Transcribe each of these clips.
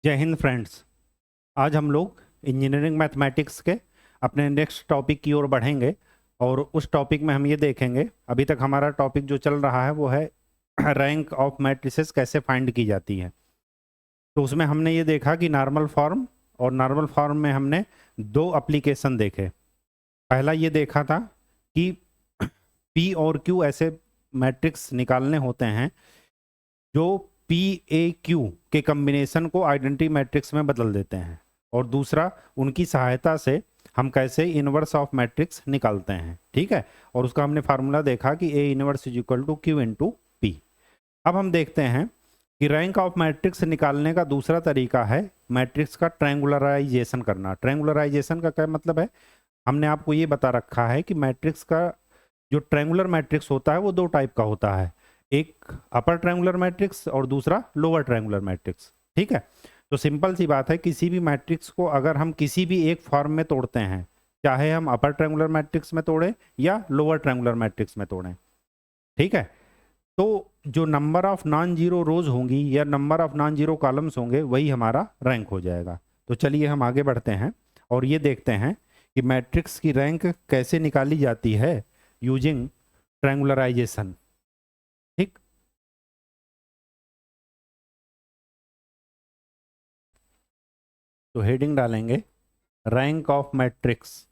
जय हिंद फ्रेंड्स। आज हम लोग इंजीनियरिंग मैथमेटिक्स के अपने नेक्स्ट टॉपिक की ओर बढ़ेंगे और उस टॉपिक में हम ये देखेंगे। अभी तक हमारा टॉपिक जो चल रहा है वो है रैंक ऑफ मैट्रिसेस कैसे फाइंड की जाती है। तो उसमें हमने ये देखा कि नॉर्मल फॉर्म और नॉर्मल फॉर्म में हमने दो एप्लीकेशन देखे। पहला ये देखा था कि पी और क्यू ऐसे मैट्रिक्स निकालने होते हैं जो पी ए क्यू के कम्बिनेशन को आइडेंटिटी मैट्रिक्स में बदल देते हैं, और दूसरा उनकी सहायता से हम कैसे इनवर्स ऑफ मैट्रिक्स निकालते हैं। ठीक है, और उसका हमने फार्मूला देखा कि A inverse is equal to Q into P. अब हम देखते हैं कि रैंक ऑफ मैट्रिक्स निकालने का दूसरा तरीका है मैट्रिक्स का ट्रायंगुलराइजेशन करना। ट्रायंगुलराइजेशन का क्या मतलब है? हमने आपको ये बता रखा है कि मैट्रिक्स का जो ट्रायंगुलर मैट्रिक्स होता है वो दो टाइप का होता है, एक अपर ट्रायंगुलर मैट्रिक्स और दूसरा लोअर ट्रायंगुलर मैट्रिक्स। ठीक है, तो सिंपल सी बात है, किसी भी मैट्रिक्स को अगर हम किसी भी एक फॉर्म में तोड़ते हैं, चाहे हम अपर ट्रायंगुलर मैट्रिक्स में तोड़ें या लोअर ट्रायंगुलर मैट्रिक्स में तोड़ें, ठीक है, तो जो नंबर ऑफ नॉन जीरो रोज होंगी या number of non zero columns होंगे वही हमारा रैंक हो जाएगा। तो चलिए हम आगे बढ़ते हैं और ये देखते हैं कि मैट्रिक्स की रैंक कैसे निकाली जाती है यूजिंग ट्रायंगुलराइजेशन। ठीक, तो हेडिंग डालेंगे rank of matrix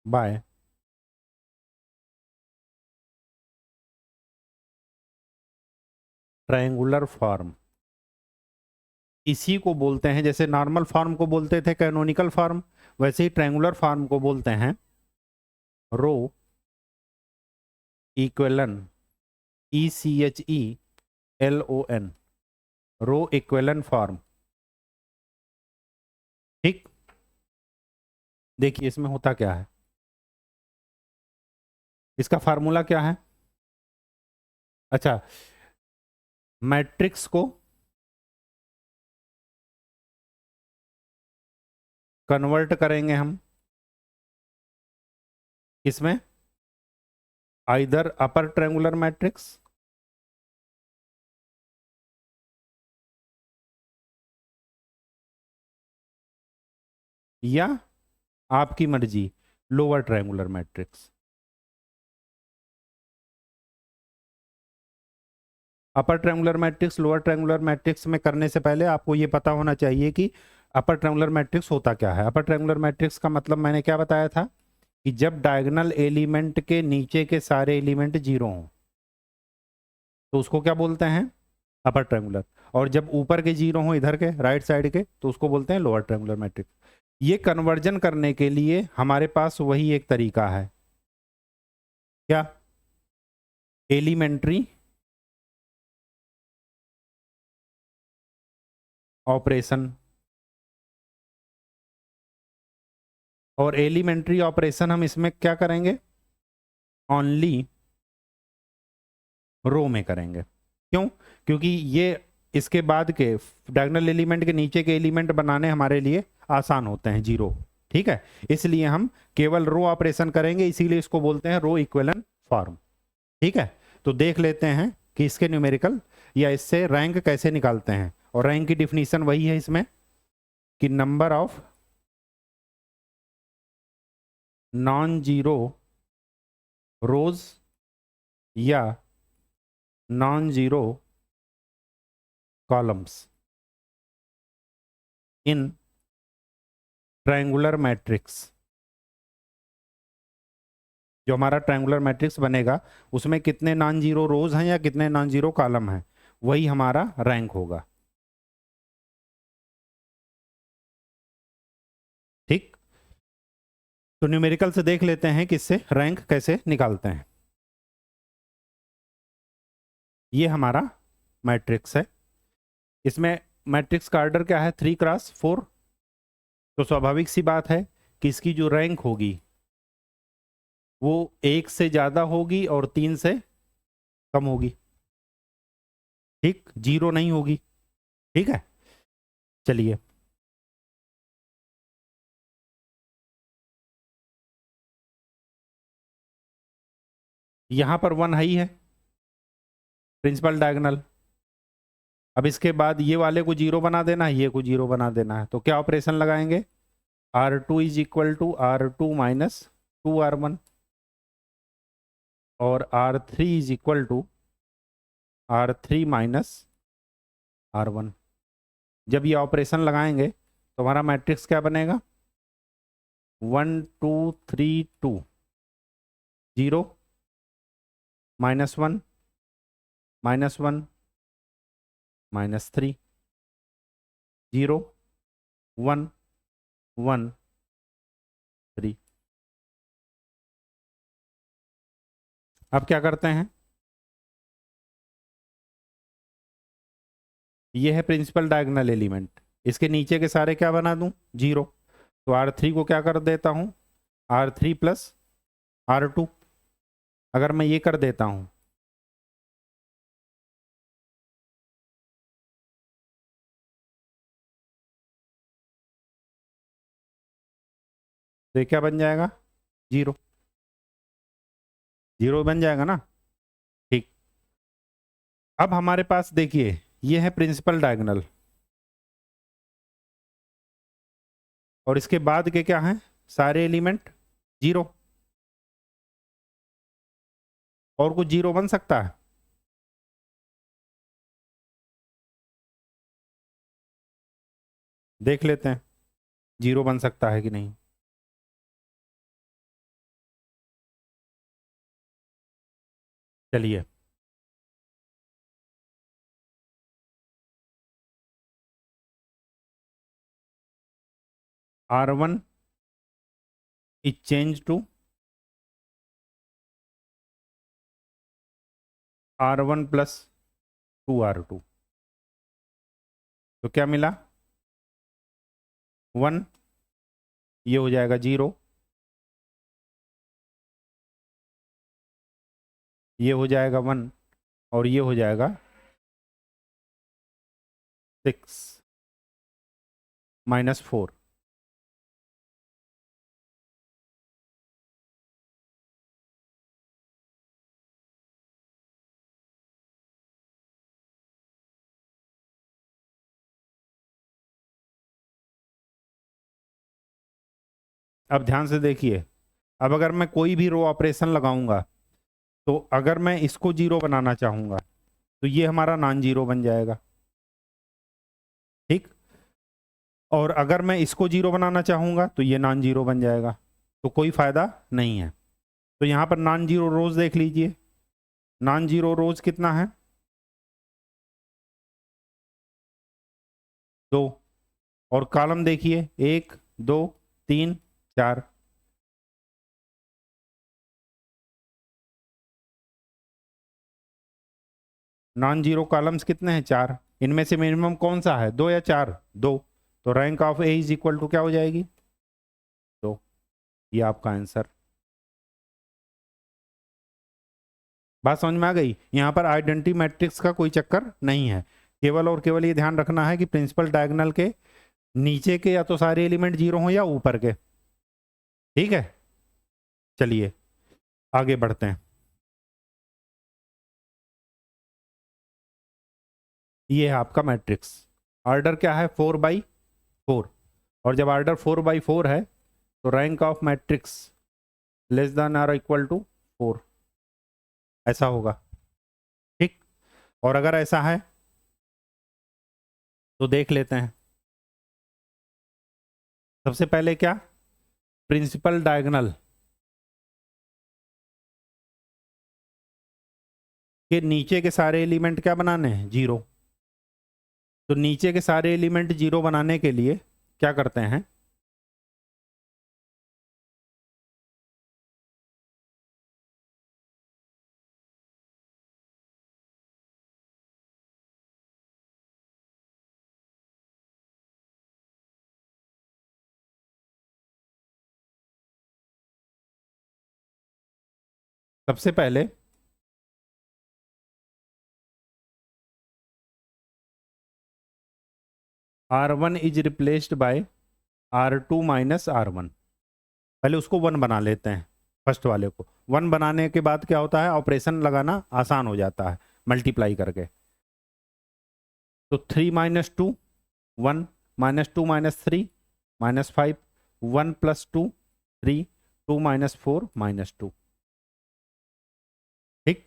bye triangular form. इसी को बोलते हैं, जैसे नॉर्मल फॉर्म को बोलते थे कैनोनिकल फॉर्म, वैसे ही ट्रायंगुलर फॉर्म को बोलते हैं रो इक्वेलन, ECHELON, रो इक्वेलन फॉर्म। ठीक, देखिए इसमें होता क्या है, इसका फार्मूला क्या है। अच्छा, मैट्रिक्स को कन्वर्ट करेंगे हम इसमें, आइदर अपर ट्रायंगुलर मैट्रिक्स या आपकी मर्जी lower triangular matrix. Upper triangular matrix lower triangular matrix में करने से पहले आपको ये पता होना चाहिए कि अपर ट्रायंगुलर मैट्रिक्स होता क्या है। अपर ट्रायंगुलर मैट्रिक्स का मतलब मैंने क्या बताया था कि जब डायगोनल एलिमेंट के नीचे के सारे एलिमेंट जीरो हों तो उसको क्या बोलते हैं, अपर ट्रायंगुलर, और जब ऊपर के जीरो हों इधर के राइट साइड के तो उसको बोलते हैं लोअर ट्रायंगुलर मैट्रिक्स। ये कन्वर्जन करने के लिए हमारे पास वही एक तरीका है, क्या, एलिमेंट्री ऑपरेशन। और एलिमेंट्री ऑपरेशन हम इसमें क्या करेंगे, ओनली रो में करेंगे। क्यों? क्योंकि ये इसके बाद के डायगोनल एलिमेंट के नीचे के एलिमेंट बनाने हमारे लिए आसान होते हैं, जीरो। ठीक है, इसलिए हम केवल रो ऑपरेशन करेंगे, इसीलिए इसको बोलते हैं रो इक्विवेलेंट फॉर्म। ठीक है, तो देख लेते हैं कि इसके न्यूमेरिकल या इससे रैंक कैसे निकालते हैं। और रैंक की डिफिनीशन वही है इसमें कि number of non zero rows या non zero columns in triangular matrix. जो हमारा ट्रायंगुलर मैट्रिक्स बनेगा उसमें कितने नॉन जीरो रोज हैं या कितने नॉन जीरो कॉलम हैं, वही हमारा रैंक होगा। ठीक, तो न्यूमेरिकल से देख लेते हैं कि इससे रैंक कैसे निकालते हैं। ये हमारा मैट्रिक्स है, इसमें मैट्रिक्स का ऑर्डर क्या है, 3x4। तो स्वाभाविक सी बात है कि इसकी जो रैंक होगी वो 1 से ज्यादा होगी और 3 से कम होगी। ठीक, जीरो नहीं होगी। ठीक है, चलिए यहां पर 1 है ही है, प्रिंसिपल डायगोनल। अब इसके बाद ये वाले को जीरो बना देना है, ये को जीरो बना देना है, तो क्या ऑपरेशन लगाएंगे, R2 is equal to R2 minus 2R1 और R3 is equal to R3 minus R1। जब ये ऑपरेशन लगाएंगे तो हमारा मैट्रिक्स क्या बनेगा, 1 2 3 2, 0 -1 -1 -3, 0 1 1 3। अब क्या करते हैं, ये है प्रिंसिपल डायगोनल एलिमेंट, इसके नीचे के सारे क्या बना दूं, 0, तो R3 को क्या कर देता हूं, R3 प्लस R2। अगर मैं ये कर देता हूं तो ये क्या बन जाएगा, 0, 0 बन जाएगा ना। ठीक, अब हमारे पास देखिए ये है प्रिंसिपल डायगोनल और इसके बाद के क्या हैं, सारे एलिमेंट 0, और कुछ 0 बन सकता है, देख लेते हैं 0 बन सकता है कि नहीं। चलिए, R1 is changed to R1 plus 2R2, तो क्या मिला, 1, ये हो जाएगा 0, ये हो जाएगा 1 और ये हो जाएगा 6 -4। अब ध्यान से देखिए, अब अगर मैं कोई भी रो ऑपरेशन लगाऊंगा तो अगर मैं इसको 0 बनाना चाहूंगा तो ये हमारा नॉन जीरो बन जाएगा, ठीक, और अगर मैं इसको 0 बनाना चाहूंगा तो ये नॉन जीरो बन जाएगा, तो कोई फायदा नहीं है। तो यहां पर नॉन जीरो रोज देख लीजिए, नॉन जीरो रोज कितना है, 2, और कॉलम देखिए 1 2 3 4, नॉन जीरो कॉलम्स कितने हैं, 4, इनमें से मिनिमम कौन सा है, 2 या 4, 2, तो rank of A is equal to क्या हो जाएगी, 2। ये आपका आंसर। बात समझ में आ गई, यहां पर आइडेंटिटी मैट्रिक्स का कोई चक्कर नहीं है, केवल और केवल ये ध्यान रखना है कि प्रिंसिपल डायगोनल के नीचे के या तो सारे एलिमेंट 0 हो या ऊपर के, ठीक है। चलिए आगे बढ़ते हैं, ये है आपका मैट्रिक्स, ऑर्डर क्या है, 4/4, और जब ऑर्डर 4/4 है तो rank of matrix less than और इक्वल टू 4, ऐसा होगा, ठीक। और अगर ऐसा है तो देख लेते हैं, सबसे पहले क्या, प्रिंसिपल डायगोनल के नीचे के सारे एलिमेंट क्या बनाने हैं, 0, तो नीचे के सारे एलिमेंट 0 बनाने के लिए क्या करते हैं, सबसे पहले R1 is replaced by R2 minus R1, पहले उसको 1 बना लेते हैं, फर्स्ट वाले को 1 बनाने के बाद क्या होता है, ऑपरेशन लगाना आसान हो जाता है मल्टीप्लाई करके। तो 3 minus 2 1, minus 2 minus 3 minus 5, 1 plus 2 3, 2 minus 4 minus 2। ठीक।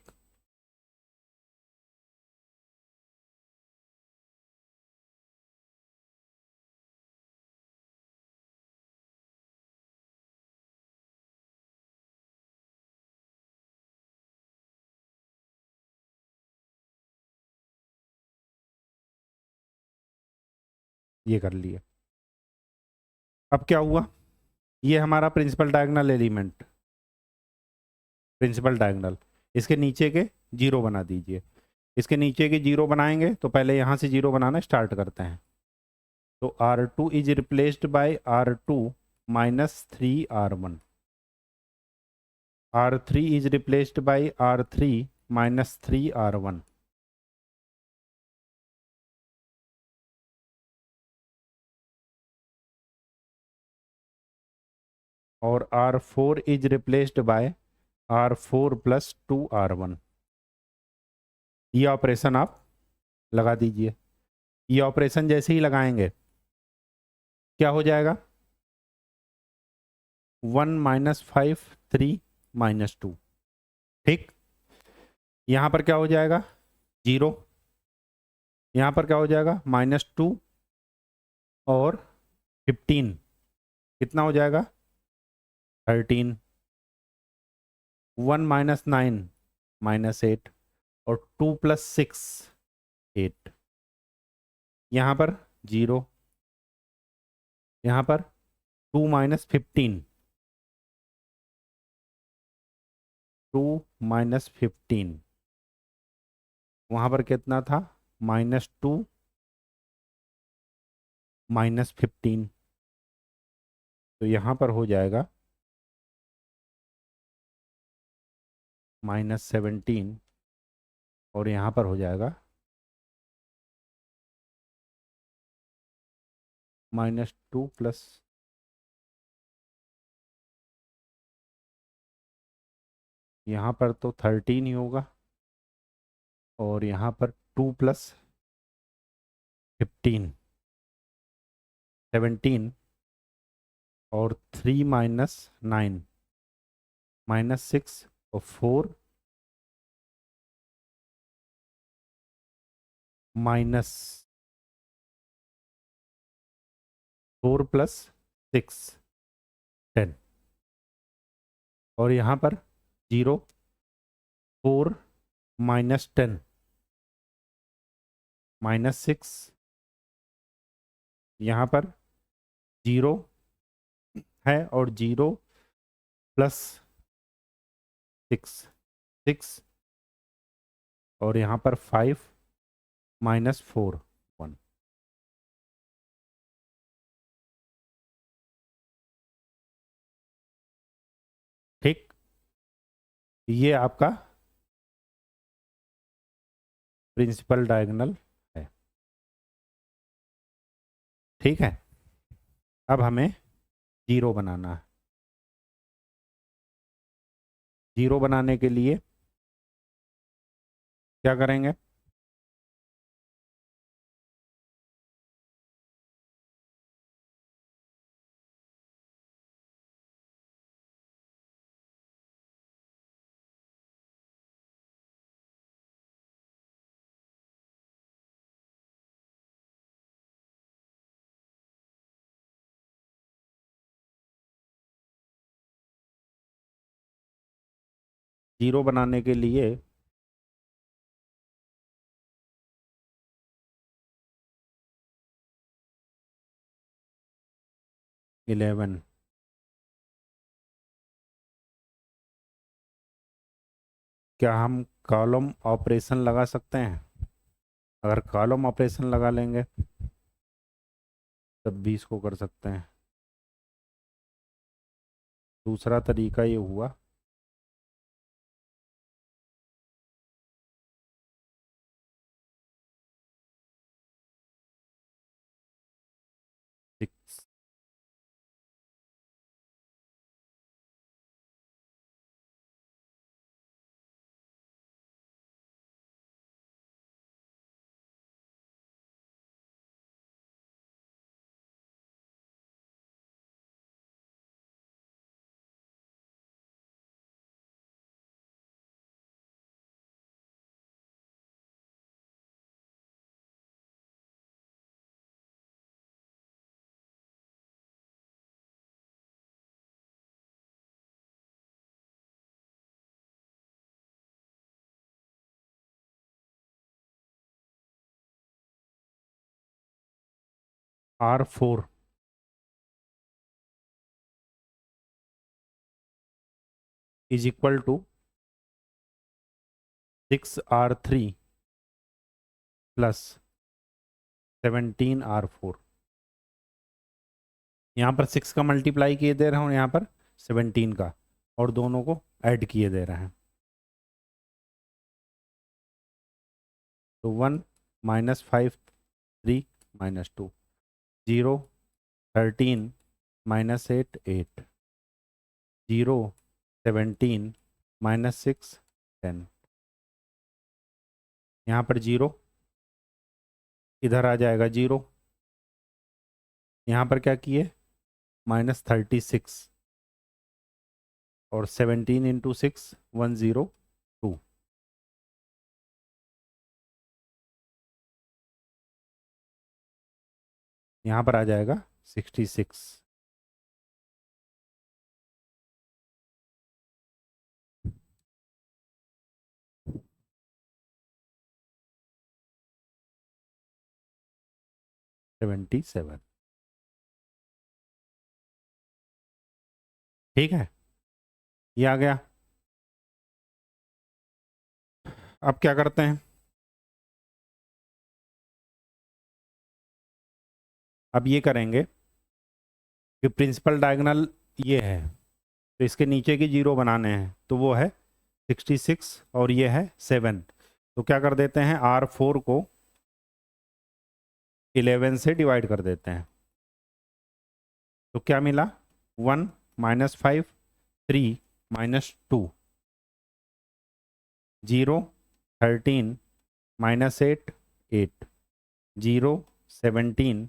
ये कर लिए। अब क्या हुआ, ये हमारा principal diagonal element, principal diagonal, इसके नीचे के जीरो बना दीजिए। इसके नीचे के जीरो बनाएंगे तो पहले यहाँ से जीरो बनाना स्टार्ट करते हैं। तो R2 is replaced by R2 minus 3R1, R3 is replaced by R3 minus 3R1, और R4 is replaced by R4 plus 2R1। ये ऑपरेशन आप लगा दीजिए। ये ऑपरेशन जैसे ही लगाएंगे क्या हो जाएगा, 1 माइनस 5 3 माइनस 2। ठीक। यहां पर क्या हो जाएगा, जीरो। यहां पर क्या हो जाएगा, -2 और 15 कितना हो जाएगा, 13। 1 माइनस 9 -8 और 2 प्लस 6 8। यहां पर जीरो, यहां पर 2 माइनस 15, 2 माइनस 15, वहां पर कितना था, -2 माइनस 15। तो यहां पर हो जाएगा -17, और यहां पर हो जाएगा -2 प्लस, यहाँ पर तो 13 ही होगा, और यहाँ पर 2 प्लस 15 17, और 3 माइनस 9 -6 और 4 माइनस 4 प्लस 6 10, और यहाँ पर 0 4 -10 -6, यहाँ पर 0 है और 0 प्लस 6 6, और यहाँ पर 5 -4 1। ठीक। ये आपका प्रिंसिपल डायगोनल है। ठीक है। अब हमें जीरो बनाना है। जीरो बनाने के लिए क्या करेंगे, जीरो बनाने के लिए इलेवन, क्या हम कॉलम ऑपरेशन लगा सकते हैं? अगर कॉलम ऑपरेशन लगा लेंगे तब 20 को कर सकते हैं। दूसरा तरीका ये हुआ, six, R4 is equal to 6R3 plus 17R4। यहाँ पर 6 का मल्टीप्लाई किए दे रहा हूँ, यहाँ पर 17 का, और दोनों को ऐड किए दे रहे हैं। तो 1 माइनस 5 3 माइनस 2 0 13 माइनस 8 8 0 17 माइनस 6 10। यहाँ पर 0 इधर आ जाएगा 0। यहाँ पर क्या किए, माइनस 36 और 17 इंटू 6 102। यहाँ पर आ जाएगा 66। ठीक है, ये आ गया। अब क्या करते हैं, अब ये करेंगे कि प्रिंसिपल डायगोनल ये है, तो इसके नीचे की 0 बनाने हैं, तो वो है 66 और ये है 7। तो क्या कर देते हैं, R4 को 11 से डिवाइड कर देते हैं। तो क्या मिला, 1 माइनस 5 3 माइनस 2 0 13 माइनस 8 8 0 17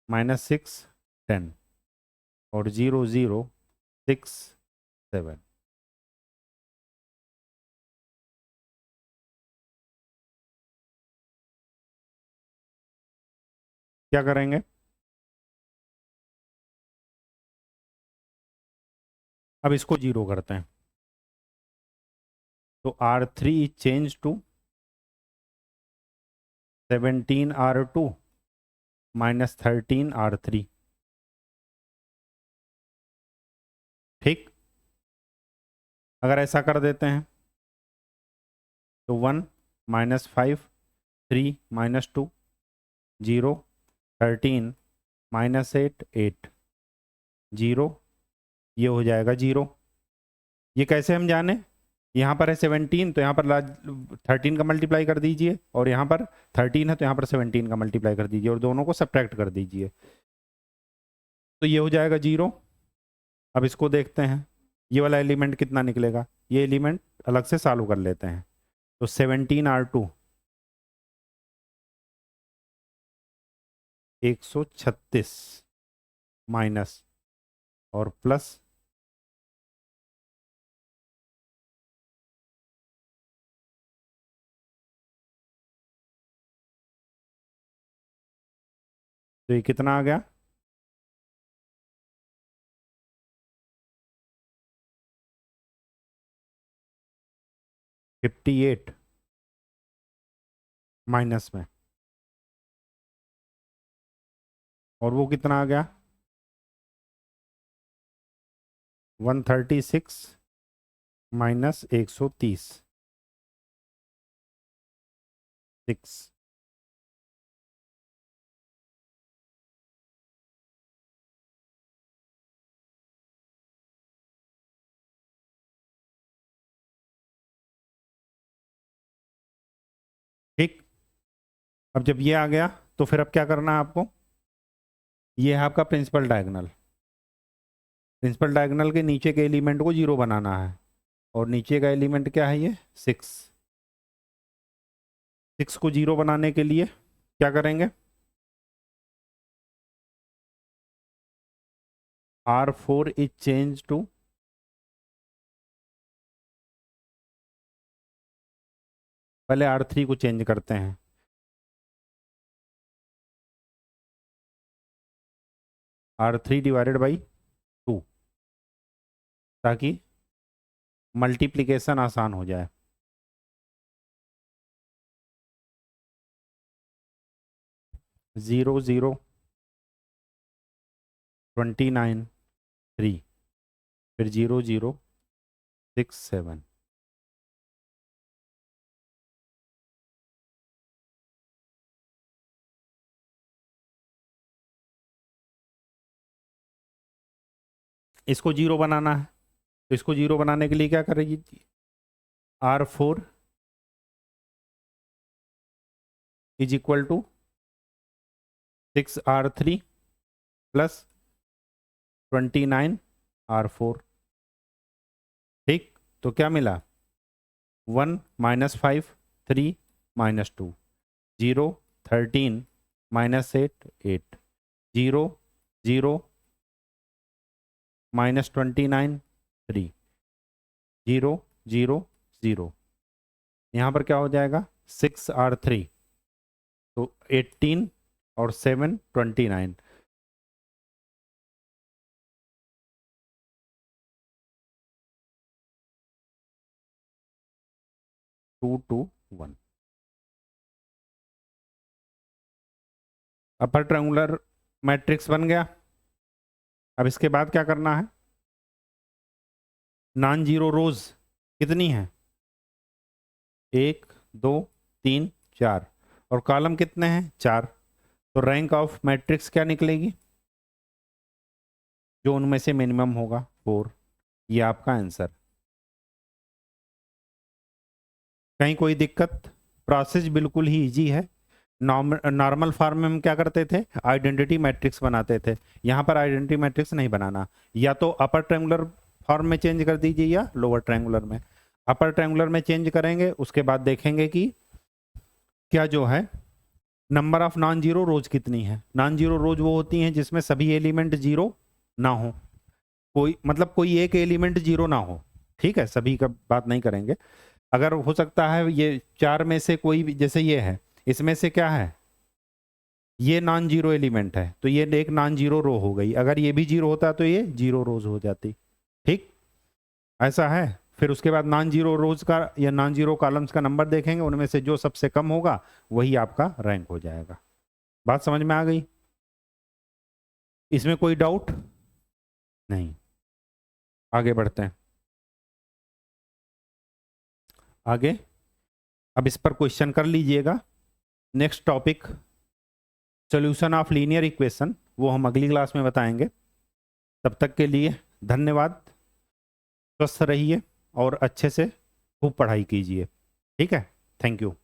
माइनस 6 10 और 0 0 6 7। क्या करेंगे, अब इसको 0 करते हैं। तो R3 is change to 17R2 minus 13R3। ठीक, अगर ऐसा कर देते हैं तो 1 माइनस 5 3 माइनस 2 0 13 माइनस 8 8 0, ये हो जाएगा 0। ये कैसे हम जाने, यहाँ पर है 17 तो यहाँ पर 13 का मल्टीप्लाई कर दीजिए, और यहाँ पर 13 है तो यहाँ पर 17 का मल्टीप्लाई कर दीजिए, और दोनों को सब्ट्रैक्ट कर दीजिए, तो ये हो जाएगा 0। अब इसको देखते हैं, ये वाला एलिमेंट कितना निकलेगा, ये एलिमेंट अलग से सॉल्व कर लेते हैं। तो 17R2 136 माइनस और प्लस 'तो ये कितना आ गया, 58 माइनस में, और वो कितना आ गया 136 माइनस 130 6। ठीक, अब जब ये आ गया तो फिर अब क्या करना है आपको, ये है आपका प्रिंसिपल डायगोनल। प्रिंसिपल डायगोनल के नीचे के एलिमेंट को 0 बनाना है, और नीचे का एलिमेंट क्या है, ये 6। 6 को 0 बनाने के लिए क्या करेंगे, R4 इज चेंज टू, पहले R3 को चेंज करते हैं, R3 डिवाइडेड बाई 2, ताकि मल्टीप्लिकेशन आसान हो जाए। 0 0 29 3, फिर 0 0 6 7। इसको 0 बनाना है, तो इसको 0 बनाने के लिए क्या करेगी, R4 is equal to 6R3 plus 29R4। ठीक, तो क्या मिला, 1 -5 3 -2 0 13 -8 8 0 0 -29 3 0 0 0। यहाँ पर क्या हो जाएगा, 6R3, तो 18 और 7 29। 2 2 1। अपर ट्रायंगुलर मैट्रिक्स बन गया। अब इसके बाद क्या करना है, नॉन जीरो रोज कितनी है, 1 2 3 4, और कॉलम कितने हैं, 4। तो रैंक ऑफ मैट्रिक्स क्या निकलेगी, जो उनमें से मिनिमम होगा 4। ये आपका आंसर। कहीं कोई दिक्कत, प्रोसेस बिल्कुल ही इजी है। नॉर्मल फॉर्म में हम क्या करते थे, आइडेंटिटी मैट्रिक्स बनाते थे। यहाँ पर आइडेंटिटी मैट्रिक्स नहीं बनाना, या तो अपर ट्रायंगुलर फॉर्म में चेंज कर दीजिए या लोअर ट्रायंगुलर में। अपर ट्रायंगुलर में चेंज करेंगे, उसके बाद देखेंगे कि क्या जो है नंबर ऑफ नॉन जीरो रोज कितनी है। नॉन जीरो रोज वो होती हैं जिसमें सभी एलिमेंट जीरो ना हो, कोई मतलब कोई एक एलिमेंट जीरो ना हो। ठीक है, सभी का बात नहीं करेंगे। अगर हो सकता है ये 4 में से कोई भी, जैसे ये है, इसमें से क्या है, ये नॉन जीरो एलिमेंट है, तो ये एक नॉन जीरो रो हो गई। अगर ये भी जीरो होता तो ये जीरो रोज हो जाती। ठीक, ऐसा है। फिर उसके बाद नॉन जीरो रोज का या नॉन जीरो कॉलम्स का नंबर देखेंगे, उनमें से जो सबसे कम होगा वही आपका रैंक हो जाएगा। बात समझ में आ गई, इसमें कोई डाउट नहीं। आगे बढ़ते हैं, आगे। अब इस पर क्वेश्चन कर लीजिएगा। Next topic solution of linear equation, वो हम अगली क्लास में बताएंगे। तब तक के लिए धन्यवाद। स्वस्थ रहिए और अच्छे से खूब पढ़ाई कीजिए। ठीक है, थैंक यू।